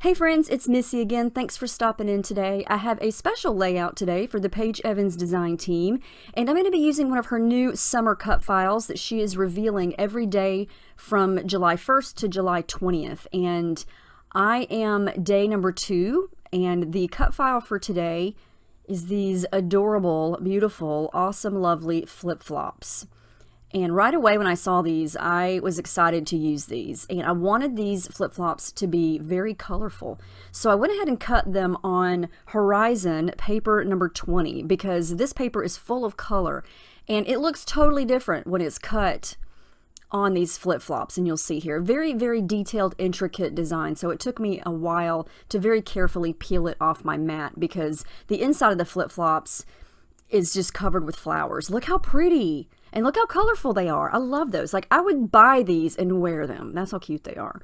Hey friends, it's Missy again. Thanks for stopping in today. I have a special layout today for the Paige Evans design team, and I'm going to be using one of her new summer cut files that she is revealing every day from July 1st to July 20th. And I am day number 2, and the cut file for today is these adorable, beautiful, awesome, lovely flip-flops. And right away when I saw these, I was excited to use these. And I wanted these flip-flops to be very colorful. So I went ahead and cut them on Horizon paper number 20 because this paper is full of color. And it looks totally different when it's cut on these flip-flops. And you'll see here, very, very detailed, intricate design. So it took me a while to very carefully peel it off my mat because the inside of the flip-flops is just covered with flowers. Look how pretty. And look how colorful they are. I love those. Like, I would buy these and wear them. That's how cute they are.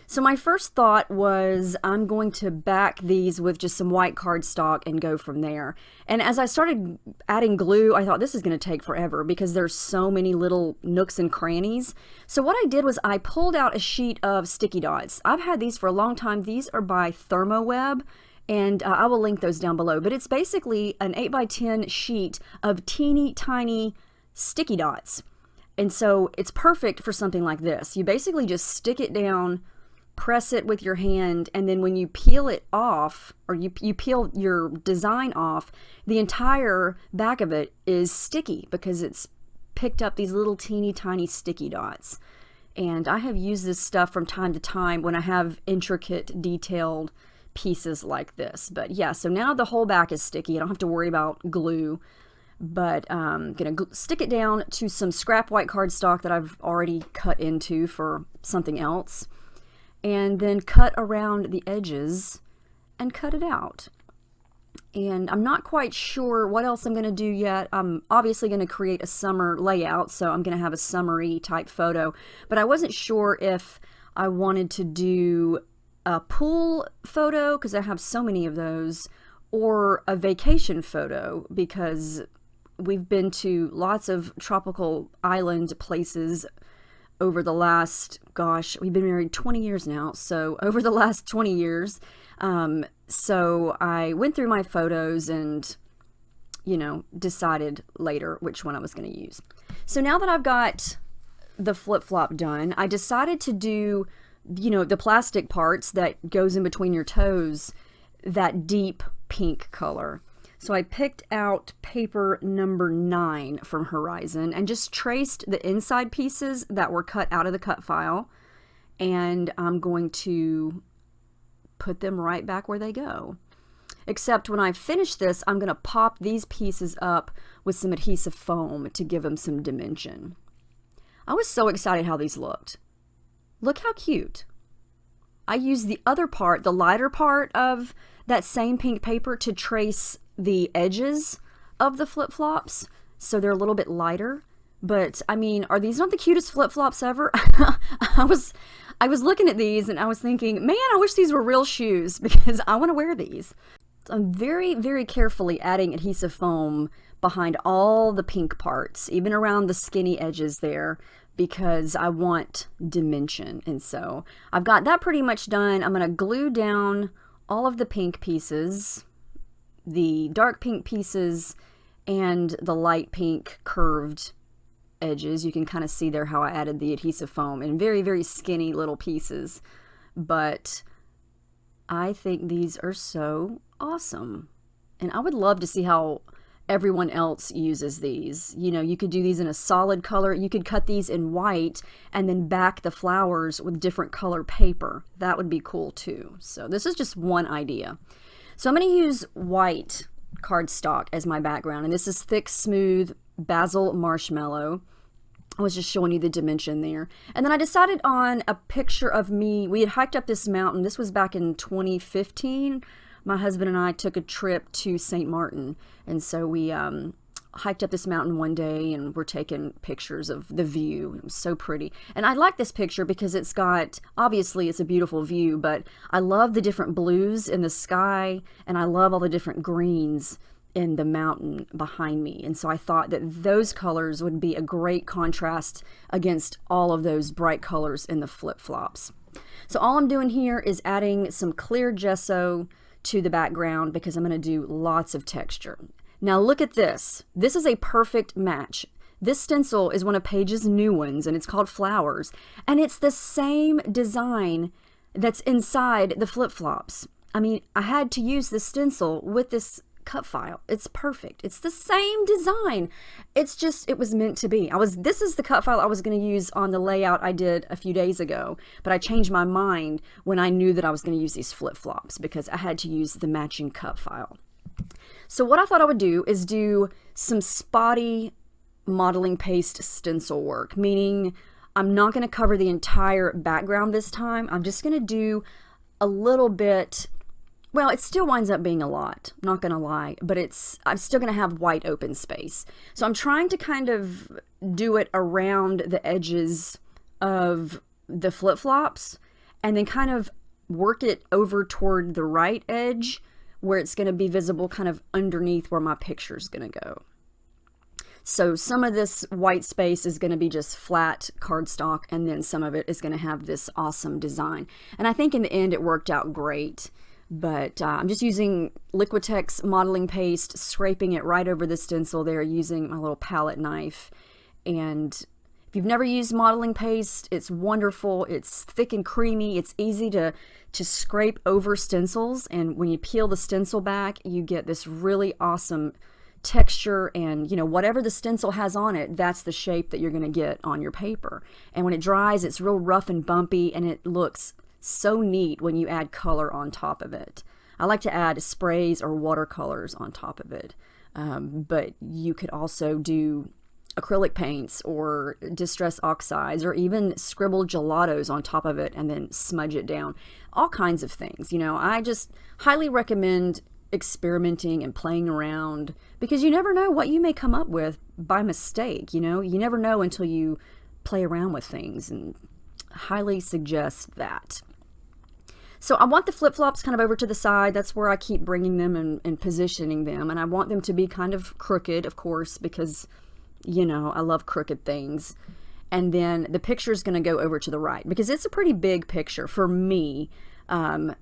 So my first thought was I'm going to back these with just some white cardstock and go from there. And as I started adding glue, I thought this is going to take forever because there's so many little nooks and crannies. So what I did was I pulled out a sheet of sticky dots. I've had these for a long time. These are by ThermoWeb. And I will link those down below. But it's basically an 8x10 sheet of teeny tiny sticky dots. And so it's perfect for something like this. You basically just stick it down, press it with your hand, and then when you peel it off, or you peel your design off, the entire back of it is sticky because it's picked up these little teeny tiny sticky dots. And I have used this stuff from time to time when I have intricate, detailed pieces like this. But yeah, so now the whole back is sticky. I don't have to worry about glue. But I'm going to stick it down to some scrap white cardstock that I've already cut into for something else. And then cut around the edges and cut it out. And I'm not quite sure what else I'm going to do yet. I'm obviously going to create a summer layout, so I'm going to have a summery type photo. But I wasn't sure if I wanted to do a pool photo, because I have so many of those, or a vacation photo, because we've been to lots of tropical island places over the last, gosh, we've been married 20 years now, so over the last 20 years. So I went through my photos and, you know, decided later which one I was going to use. So now that I've got the flip-flop done, I decided to do, you know, the plastic parts that goes in between your toes, that deep pink color. So I picked out paper number 9 from Horizon and just traced the inside pieces that were cut out of the cut file. And I'm going to put them right back where they go. Except when I finish this, I'm going to pop these pieces up with some adhesive foam to give them some dimension. I was so excited how these looked. Look how cute. I used the other part, the lighter part of that same pink paper, to trace the edges of the flip-flops, so they're a little bit lighter. But I mean, are these not the cutest flip-flops ever? I was looking at these and I was thinking, man, I wish these were real shoes because I want to wear these. So I'm very, very carefully adding adhesive foam behind all the pink parts, even around the skinny edges there, because I want dimension. And so I've got that pretty much done. I'm going to glue down all of the pink pieces, the dark pink pieces, and the light pink curved edges. You can kind of see there how I added the adhesive foam in very, very skinny little pieces. But I think these are so awesome. And I would love to see how everyone else uses these. You know, you could do these in a solid color. You could cut these in white and then back the flowers with different color paper. That would be cool too. So this is just one idea. So I'm going to use white cardstock as my background, and this is thick, smooth basil marshmallow. I was just showing you the dimension there. And then I decided on a picture of me. We had hiked up this mountain. This was back in 2015. My husband and I took a trip to St. Martin, and so we hiked up this mountain one day and we're taking pictures of the view. It was so pretty. And I like this picture because it's got, obviously it's a beautiful view, but I love the different blues in the sky, and I love all the different greens in the mountain behind me. And so I thought that those colors would be a great contrast against all of those bright colors in the flip-flops. So all I'm doing here is adding some clear gesso to the background because I'm going to do lots of texture. Now look at this. This is a perfect match. This stencil is one of Paige's new ones, and it's called Flowers. And it's the same design that's inside the flip-flops. I mean, I had to use this stencil with this cut file. It's perfect. It's the same design. It's just, it was meant to be. This is the cut file I was going to use on the layout I did a few days ago, but I changed my mind when I knew that I was going to use these flip-flops because I had to use the matching cut file. So what I thought I would do is do some spotty modeling paste stencil work, meaning I'm not going to cover the entire background this time. I'm just going to do a little bit. Well, it still winds up being a lot, not going to lie, but I'm still going to have white open space. So I'm trying to kind of do it around the edges of the flip-flops and then kind of work it over toward the right edge where it's going to be visible kind of underneath where my picture is going to go. So some of this white space is going to be just flat cardstock, and then some of it is going to have this awesome design. And I think in the end it worked out great. But I'm just using Liquitex modeling paste, scraping it right over the stencil there using my little palette knife. And if you've never used modeling paste, it's wonderful. It's thick and creamy. It's easy to scrape over stencils. And when you peel the stencil back, you get this really awesome texture, and whatever the stencil has on it, that's the shape that you're going to get on your paper. And when it dries, it's real rough and bumpy, and it looks so neat when you add color on top of it. I like to add sprays or watercolors on top of it, but you could also do acrylic paints or distress oxides or even scribble gelatos on top of it and then smudge it down. All kinds of things. I just highly recommend experimenting and playing around because you never know what you may come up with by mistake. You never know until you play around with things, and highly suggest that. So I want the flip-flops kind of over to the side. That's where I keep bringing them and positioning them. And I want them to be kind of crooked, of course, because, I love crooked things. And then the picture is going to go over to the right because it's a pretty big picture for me. And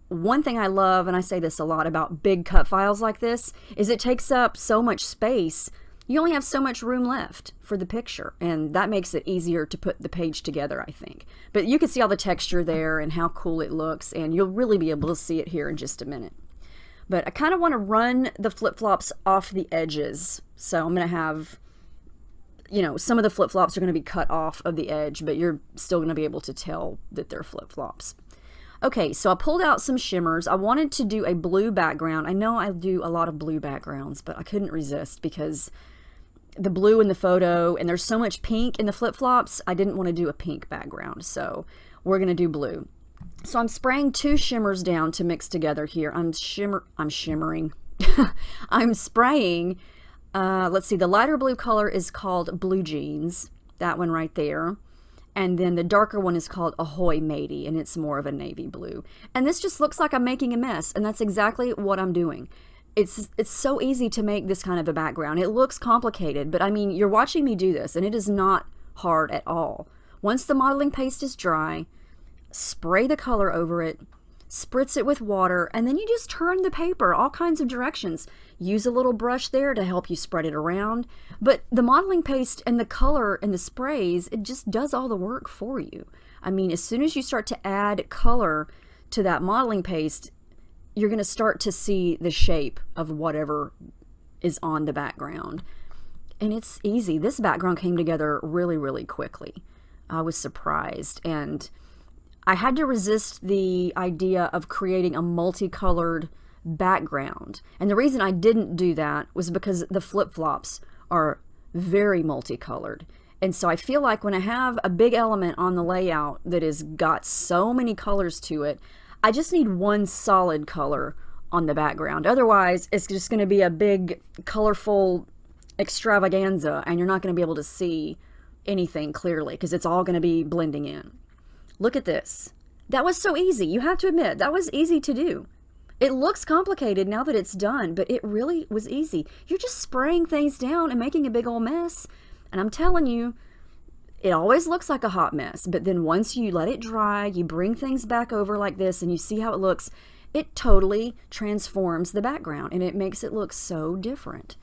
one thing I love, and I say this a lot about big cut files like this, is it takes up so much space. You only have so much room left for the picture, and that makes it easier to put the page together, I think. But you can see all the texture there and how cool it looks, and you'll really be able to see it here in just a minute. But I kind of want to run the flip-flops off the edges. So I'm going to have, some of the flip-flops are going to be cut off of the edge, but you're still going to be able to tell that they're flip-flops. Okay, so I pulled out some shimmers. I wanted to do a blue background. I know I do a lot of blue backgrounds, but I couldn't resist because the blue in the photo, and there's so much pink in the flip-flops, I didn't want to do a pink background, so we're going to do blue. So I'm spraying 2 shimmers down to mix together here. I'm shimmering. I'm spraying, let's see, the lighter blue color is called Blue Jeans, that one right there. And then the darker one is called Ahoy Matey, and it's more of a navy blue. And this just looks like I'm making a mess, and that's exactly what I'm doing. It's so easy to make this kind of a background. It looks complicated, but I mean, you're watching me do this, and it is not hard at all. Once the modeling paste is dry, spray the color over it, spritz it with water, and then you just turn the paper all kinds of directions. Use a little brush there to help you spread it around. But the modeling paste and the color and the sprays, it just does all the work for you. I mean, as soon as you start to add color to that modeling paste, you're going to start to see the shape of whatever is on the background. And it's easy. This background came together really, really quickly. I was surprised. And I had to resist the idea of creating a multicolored background. And the reason I didn't do that was because the flip-flops are very multicolored. And so I feel like when I have a big element on the layout that has got so many colors to it, I just need one solid color on the background. Otherwise, it's just going to be a big, colorful extravaganza, and you're not going to be able to see anything clearly because it's all going to be blending in. Look at this. That was so easy. You have to admit, that was easy to do. It looks complicated now that it's done, but it really was easy. You're just spraying things down and making a big old mess. And I'm telling you, it always looks like a hot mess, but then once you let it dry, you bring things back over like this and you see how it looks, it totally transforms the background and it makes it look so different.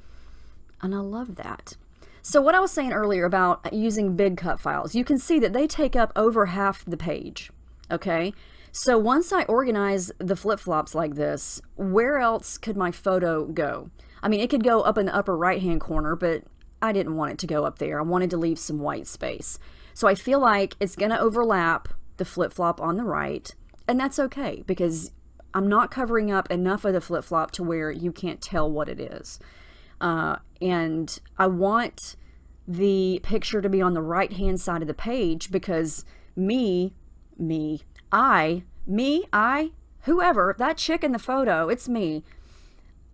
And I love that. So what I was saying earlier about using big cut files, you can see that they take up over half the page, okay? So once I organize the flip-flops like this, where else could my photo go? I mean, it could go up in the upper right-hand corner, but I didn't want it to go up there. I wanted to leave some white space. So I feel like it's going to overlap the flip-flop on the right, and that's okay because I'm not covering up enough of the flip-flop to where you can't tell what it is. And I want the picture to be on the right-hand side of the page because whoever, that chick in the photo, it's me.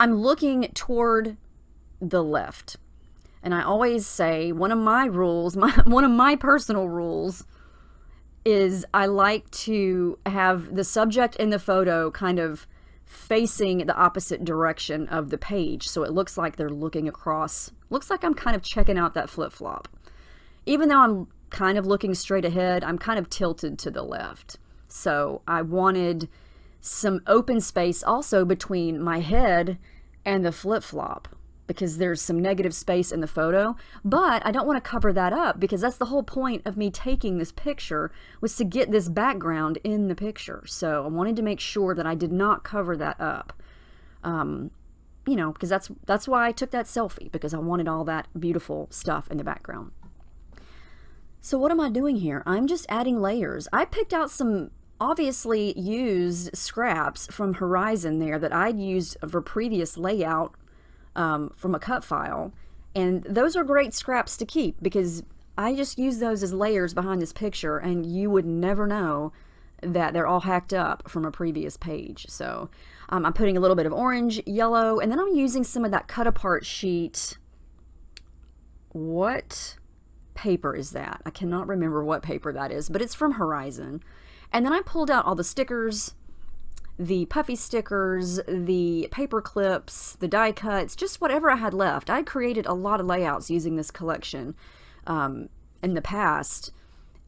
I'm looking toward the left. And I always say one of my rules, one of my personal rules is I like to have the subject in the photo kind of facing the opposite direction of the page. So it looks like they're looking across, looks like I'm kind of checking out that flip-flop. Even though I'm kind of looking straight ahead, I'm kind of tilted to the left. So I wanted some open space also between my head and the flip-flop because there's some negative space in the photo, but I don't want to cover that up because that's the whole point of me taking this picture was to get this background in the picture. So I wanted to make sure that I did not cover that up. You know, because that's why I took that selfie, because I wanted all that beautiful stuff in the background. So what am I doing here? I'm just adding layers. I picked out some obviously used scraps from Horizon there that I'd used for previous layout from a cut file, and those are great scraps to keep because I just use those as layers behind this picture and you would never know that they're all hacked up from a previous page. So I'm putting a little bit of orange, yellow, and then I'm using some of that cut apart sheet. What paper is that? I cannot remember what paper that is, but it's from Horizon. And then I pulled out all the stickers, the puffy stickers, the paper clips, the die cuts, just whatever I had left. I created a lot of layouts using this collection in the past,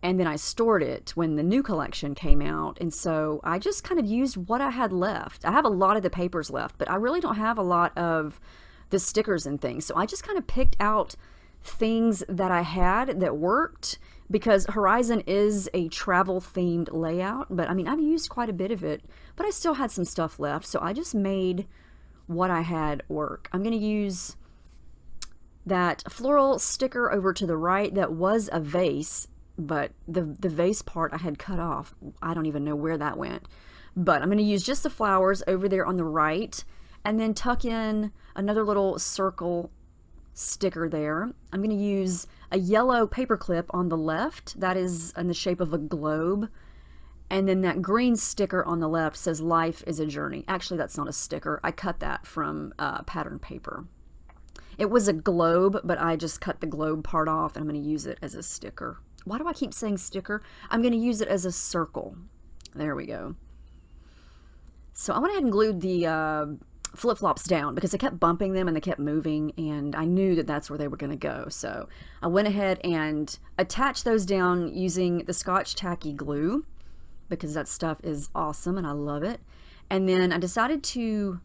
and then I stored it when the new collection came out, and so I just kind of used what I had left. I have a lot of the papers left, but I really don't have a lot of the stickers and things, so I just kind of picked out things that I had that worked, because Horizon is a travel themed layout, but I mean I've used quite a bit of it, but I still had some stuff left, so I just made what I had work. I'm going to use that floral sticker over to the right that was a vase, but the vase part I had cut off. I don't even know where that went, but I'm going to use just the flowers over there on the right and then tuck in another little circle sticker there. I'm going to use a yellow paper clip on the left that is in the shape of a globe, and then that green sticker on the left says life is a journey. Actually, that's not a sticker. I cut that from pattern paper. It was a globe, but I just cut the globe part off and I'm going to use it as a sticker. Why do I keep saying sticker? I'm going to use it as a circle. There we go. So I went ahead and glued the flip-flops down because I kept bumping them and they kept moving, and I knew that that's where they were going to go. So I went ahead and attached those down using the Scotch Tacky glue because that stuff is awesome and I love it. And then I decided to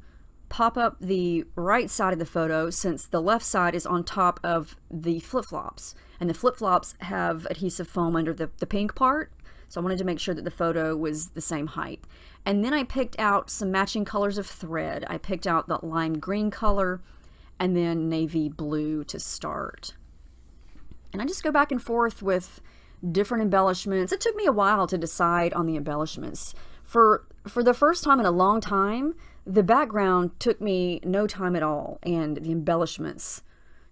pop up the right side of the photo since the left side is on top of the flip-flops, and the flip-flops have adhesive foam under the pink part, so I wanted to make sure that the photo was the same height. And then I picked out some matching colors of thread. I picked out the lime green color and then navy blue to start. And I just go back and forth with different embellishments. It took me a while to decide on the embellishments. For the first time in a long time, the background took me no time at all, and the embellishments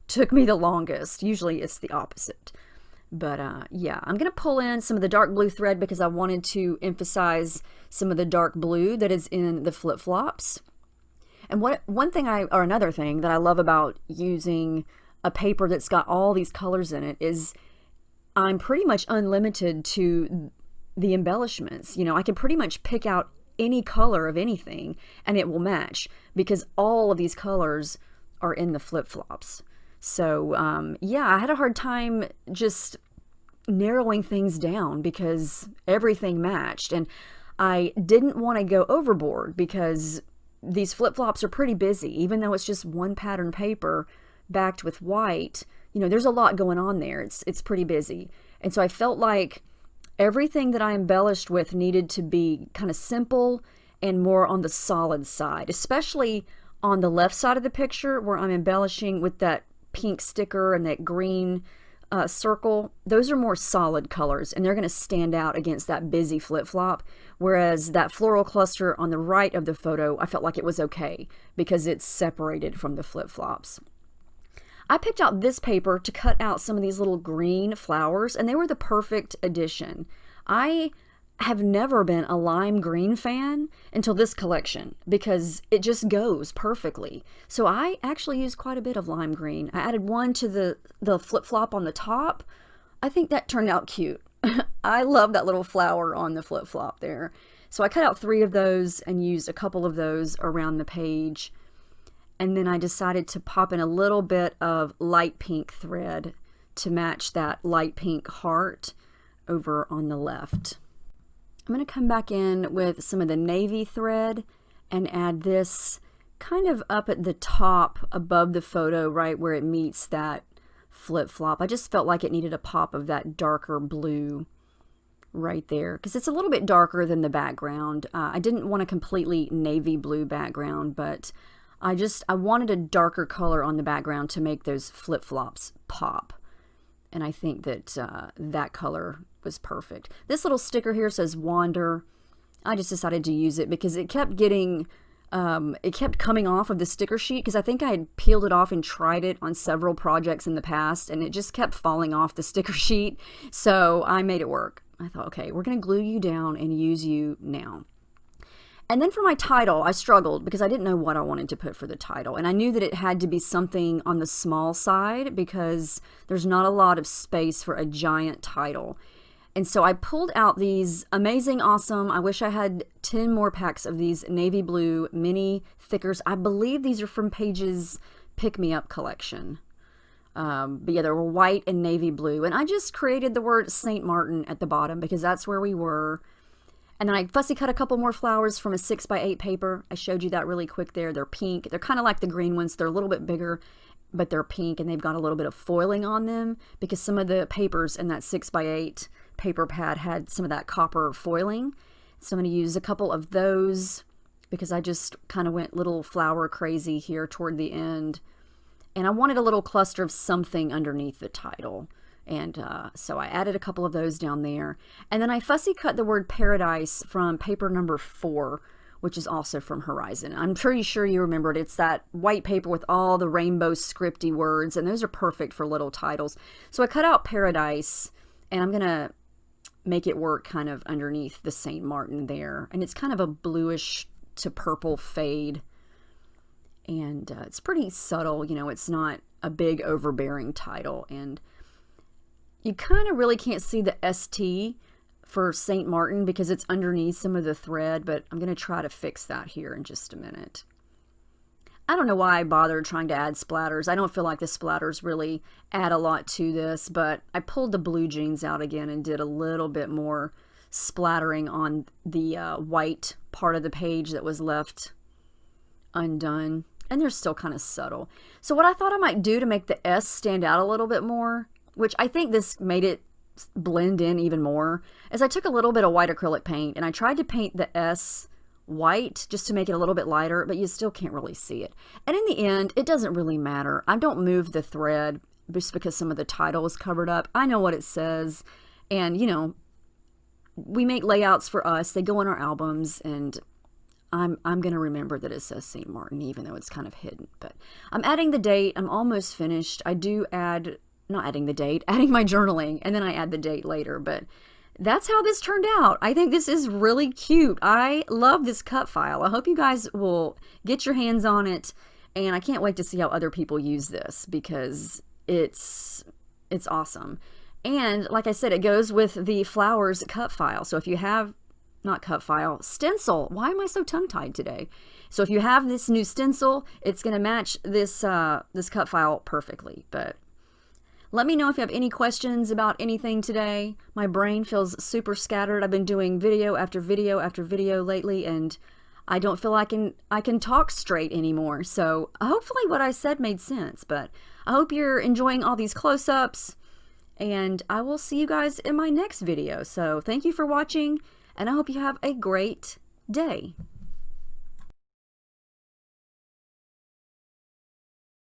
took me the longest. Usually it's the opposite. But yeah, I'm going to pull in some of the dark blue thread because I wanted to emphasize some of the dark blue that is in the flip-flops. And another thing that I love about using a paper that's got all these colors in it is I'm pretty much unlimited to the embellishments. You know, I can pretty much pick out any color of anything and it will match because all of these colors are in the flip-flops. So yeah, I had a hard time just narrowing things down because everything matched. And I didn't want to go overboard because these flip-flops are pretty busy. Even though it's just one pattern paper backed with white, you know, there's a lot going on there. It's pretty busy. And so I felt like everything that I embellished with needed to be kind of simple and more on the solid side, especially on the left side of the picture where I'm embellishing with that pink sticker and that green circle. Those are more solid colors and they're going to stand out against that busy flip-flop, whereas that floral cluster on the right of the photo, I felt like it was okay because it's separated from the flip-flops. I picked out this paper to cut out some of these little green flowers, and they were the perfect addition. I have never been a lime green fan until this collection because it just goes perfectly. So I actually used quite a bit of lime green. I added one to the flip-flop on the top. I think that turned out cute. I love that little flower on the flip-flop there. So I cut out 3 of those and used a couple of those around the page. And then I decided to pop in a little bit of light pink thread to match that light pink heart over on the left. I'm going to come back in with some of the navy thread and add this kind of up at the top above the photo, right where it meets that flip-flop. I just felt like it needed a pop of that darker blue right there because it's a little bit darker than the background. I didn't want a completely navy blue background, but I wanted a darker color on the background to make those flip-flops pop. And I think that that color was perfect. This little sticker here says Wander. I just decided to use it because it kept getting, it kept coming off of the sticker sheet because I think I had peeled it off and tried it on several projects in the past and it just kept falling off the sticker sheet. So I made it work. I thought, okay, we're going to glue you down and use you now. And then for my title, I struggled because I didn't know what I wanted to put for the title. And I knew that it had to be something on the small side because there's not a lot of space for a giant title. And so I pulled out these amazing, awesome, I wish I had 10 more packs of these navy blue mini thickers. I believe these are from Paige's Pick Me Up collection. But yeah, they were white and navy blue. And I just created the word St. Martin at the bottom because that's where we were. And then I fussy cut a couple more flowers from a 6x8 paper. I showed you that really quick there. They're pink. They're kind of like the green ones. They're a little bit bigger, but they're pink and they've got a little bit of foiling on them because some of the papers in that 6x8 paper pad had some of that copper foiling. So I'm going to use a couple of those because I just kind of went little flower crazy here toward the end. And I wanted a little cluster of something underneath the title. And so I added a couple of those down there. And then I fussy cut the word paradise from paper number 4, which is also from Horizon. I'm pretty sure you remember it. It's that white paper with all the rainbow scripty words, and those are perfect for little titles. So I cut out paradise, and I'm going to make it work kind of underneath the St. Martin there. And it's kind of a bluish to purple fade. And it's pretty subtle. You know, it's not a big overbearing title. And you kind of really can't see the ST for St. Martin because it's underneath some of the thread, but I'm going to try to fix that here in just a minute. I don't know why I bothered trying to add splatters. I don't feel like the splatters really add a lot to this, but I pulled the blue jeans out again and did a little bit more splattering on the white part of the page that was left undone. And they're still kind of subtle. So what I thought I might do to make the S stand out a little bit more, which I think this made it blend in even more, is I took a little bit of white acrylic paint and I tried to paint the S white just to make it a little bit lighter, but you still can't really see it. And in the end, it doesn't really matter. I don't move the thread just because some of the title is covered up. I know what it says, and you know, we make layouts for us. They go in our albums, and I'm going to remember that it says St. Martin, even though it's kind of hidden. But I'm adding the date. I'm almost finished. I do add, not adding the date, adding my journaling, and then I add the date later. But that's how this turned out. I think this is really cute. I love this cut file. I hope you guys will get your hands on it, and I can't wait to see how other people use this because it's awesome. And like I said, it goes with the flowers cut file. So if you have, not cut file, stencil. Why am I so tongue-tied today? So if you have this new stencil, it's going to match this this cut file perfectly. But Let me know if you have any questions about anything today. My brain feels super scattered. I've been doing video after video after video lately, and I don't feel I can talk straight anymore. So hopefully what I said made sense, but I hope you're enjoying all these close-ups, and I will see you guys in my next video. So thank you for watching, and I hope you have a great day.